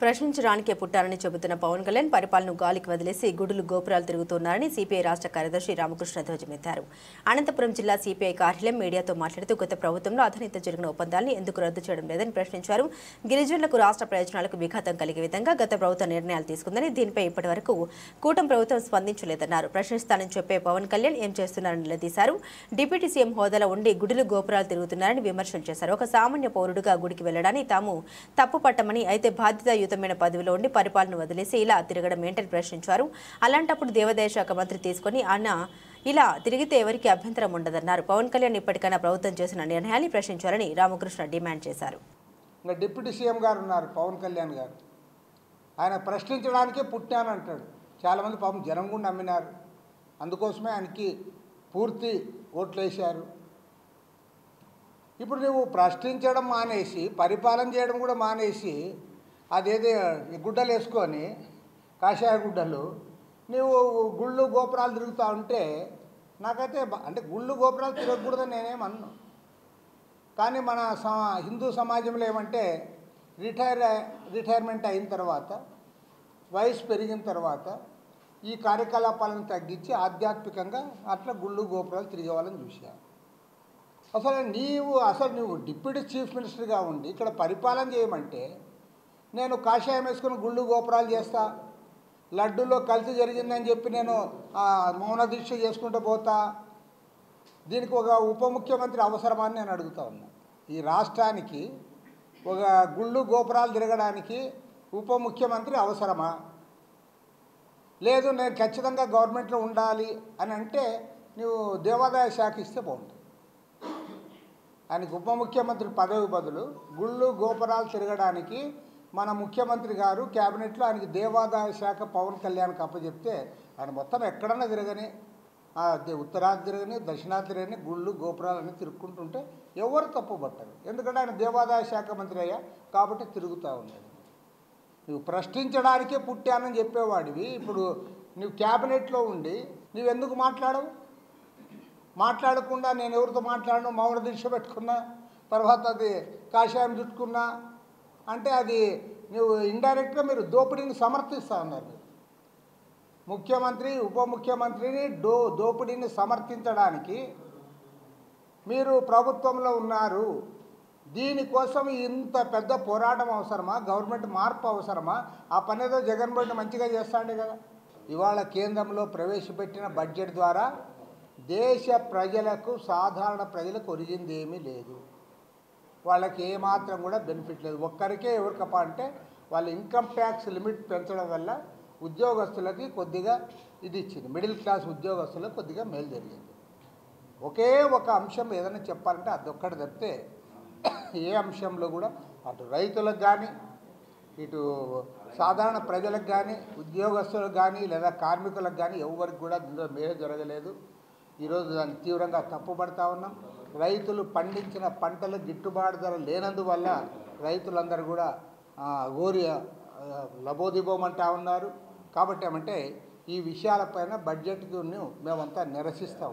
ప్రశ్నించడానికే పుట్టారని చెబుతున్న పవన్ కళ్యాణ్ పరిపాలనను గాలికి వదిలేసి గుడులు గోపురాలు తిరుగుతున్నారని సిపిఐ రాష్ట్ర కార్యదర్శి రామకృష్ణ ధ్వజమెత్తారు. అనంతపురం జిల్లా సిపిఐ కార్యాలయం మీడియాతో మాట్లాడుతూ గత ప్రభుత్వంలో అధనిత జరిగిన ఒప్పందాన్ని ఎందుకు రద్దు చేయడం లేదని ప్రశ్నించారు. గిరిజనులకు రాష్ట్ర ప్రయోజనాలకు విఘాతం కలిగే విధంగా గత ప్రభుత్వం నిర్ణయాలు తీసుకుందని, దీనిపై ఇప్పటివరకు కూటమి ప్రభుత్వం స్పందించలేదన్నారు. ప్రశ్నిస్తానని చెప్పే పవన్ కళ్యాణ్ ఏం చేస్తున్నారని నిలదీశారు. డిప్యూటీ సీఎం హోదాలో ఉండి గుడులు గోపురాలు తిరుగుతున్నారని విమర్శలు చేశారు. ఒక సామాన్య పౌరుడుగా గుడికి వెళ్లడాన్ని తాము తప్పు పట్టమని, అయితే బాధ్యతాయుతమైన పదవిలో ఉండి పరిపాలన వదిలేసి ఇలా తిరగడం ఏంటని ప్రశ్నించారు. అలాంటప్పుడు దేవాదాయ శాఖ మంత్రి తీసుకుని ఆయన ఇలా తిరిగితే ఎవరికి అభ్యంతరం ఉండదన్నారు. పవన్ కళ్యాణ్ ఇప్పటికైనా ప్రభుత్వం చేసిన నిర్ణయాన్ని ప్రశ్నించాలని రామకృష్ణ డిమాండ్ చేశారు. డిప్యూటీ సీఎం గారు ఉన్నారు పవన్ కళ్యాణ్ గారు, ఆయన ప్రశ్నించడానికే పుట్టానంటాడు. చాలామంది పాపం జనం కూడా నమ్మినారు, అందుకోసమే ఆయనకి పూర్తి ఓట్లు వేశారు. ఇప్పుడు నువ్వు ప్రశ్నించడం మానేసి పరిపాలన చేయడం కూడా మానేసి అదేదో గుడ్డలు వేసుకొని కాషాయ గుడ్డలు నువ్వు గుళ్ళు గోపురాలు తిరుగుతూ ఉంటే నాకైతే అంటే గుళ్ళు గోపురాలు తిరగకూడదని నేనేమన్నా. కానీ మన హిందూ సమాజంలో ఏమంటే రిటైర్మెంట్ అయిన తర్వాత వయసు పెరిగిన తర్వాత ఈ కార్యకలాపాలను తగ్గించి ఆధ్యాత్మికంగా అట్లా గుళ్ళు గోపురాలు తిరిగే వాళ్ళని చూశాను. అసలు నువ్వు డిప్యూటీ చీఫ్ మినిస్టర్గా ఉండి ఇక్కడ పరిపాలన చేయమంటే నేను కాషాయం వేసుకుని గుళ్ళు గోపురాలు చేస్తా, లడ్డూలో కల్తీ జరిగిందని చెప్పి నేను మౌన దీక్ష చేసుకుంటూ పోతా, దీనికి ఒక ఉప ముఖ్యమంత్రి అవసరమా అని నేను అడుగుతా ఉన్నా. ఈ రాష్ట్రానికి ఒక గుళ్ళు గోపురాలు తిరగడానికి ఉప ముఖ్యమంత్రి అవసరమా? లేదు నేను ఖచ్చితంగా గవర్నమెంట్లో ఉండాలి అని అంటే నువ్వు దేవాదాయ శాఖ ఇస్తే బాగుంటుంది. ఆయనకు ఉప ముఖ్యమంత్రి పదవి బదులు గుళ్ళు గోపురాలు తిరగడానికి మన ముఖ్యమంత్రి గారు క్యాబినెట్లో ఆయనకి దేవాదాయ శాఖ పవన్ కళ్యాణ్కి అప్పచెప్తే ఆయన మొత్తం ఎక్కడన్నా తిరగని, ఉత్తరాది తిరగని దక్షిణాది తిరగని గుళ్ళు గోపురాలన్నీ తిరుక్కుంటుంటే ఎవరు తప్పు పట్టరు. ఎందుకంటే ఆయన దేవాదాయ శాఖ మంత్రి అయ్యా కాబట్టి తిరుగుతూ ఉన్నాడు. నువ్వు ప్రశ్నించడానికే పుట్టానని చెప్పేవాడివి, ఇప్పుడు నువ్వు క్యాబినెట్లో ఉండి నువ్వెందుకు మాట్లాడకుండా నేను ఎవరితో మాట్లాడను, మౌన దీక్ష పెట్టుకున్నా, తర్వాత అది కాషాయం చుట్టుకున్నా అంటే అది నువ్వు ఇండైరెక్ట్గా మీరు దోపిడీని సమర్థిస్తూ ఉన్నారు. ముఖ్యమంత్రి ఉప ముఖ్యమంత్రిని దోపిడీని సమర్థించడానికి మీరు ప్రభుత్వంలో ఉన్నారు. దీనికోసం ఇంత పెద్ద పోరాటం అవసరమా? గవర్నమెంట్ మార్పు అవసరమా? ఆ పని ఏదో జగన్మోహన్ రెడ్డి మంచిగా చేస్తాండే కదా. ఇవాళ కేంద్రంలో ప్రవేశపెట్టిన బడ్జెట్ ద్వారా దేశ ప్రజలకు, సాధారణ ప్రజలకు ఒరిగింది ఏమీ లేదు. వాళ్ళకి ఏమాత్రం కూడా బెనిఫిట్ లేదు. ఒక్కరికే ఎవరికప్ప అంటే వాళ్ళ ఇన్కమ్ ట్యాక్స్ లిమిట్ పెంచడం వల్ల ఉద్యోగస్తులకి కొద్దిగా ఇది ఇచ్చింది, మిడిల్ క్లాస్ ఉద్యోగస్తులకు కొద్దిగా మేలు జరిగింది. ఒకే ఒక అంశం ఏదైనా చెప్పాలంటే అదొక్కటి తప్పితే ఏ అంశంలో కూడా అటు రైతులకు కానీ, ఇటు సాధారణ ప్రజలకు కానీ, ఉద్యోగస్తులకు కానీ, లేదా కార్మికులకు కానీ ఎవరికి కూడా దీనిలో మేలు జరగలేదు. ఈరోజు దాన్ని తీవ్రంగా తప్పుపడతా ఉన్నాం. రైతులు పండించిన పంటలు గిట్టుబాటు ధర లేనందువల్ల రైతులందరూ కూడా లబోదిబోమంటా ఉన్నారు. కాబట్టి ఏమంటే ఈ విషయాలపైన బడ్జెట్ను మేమంతా నిరసిస్తాం.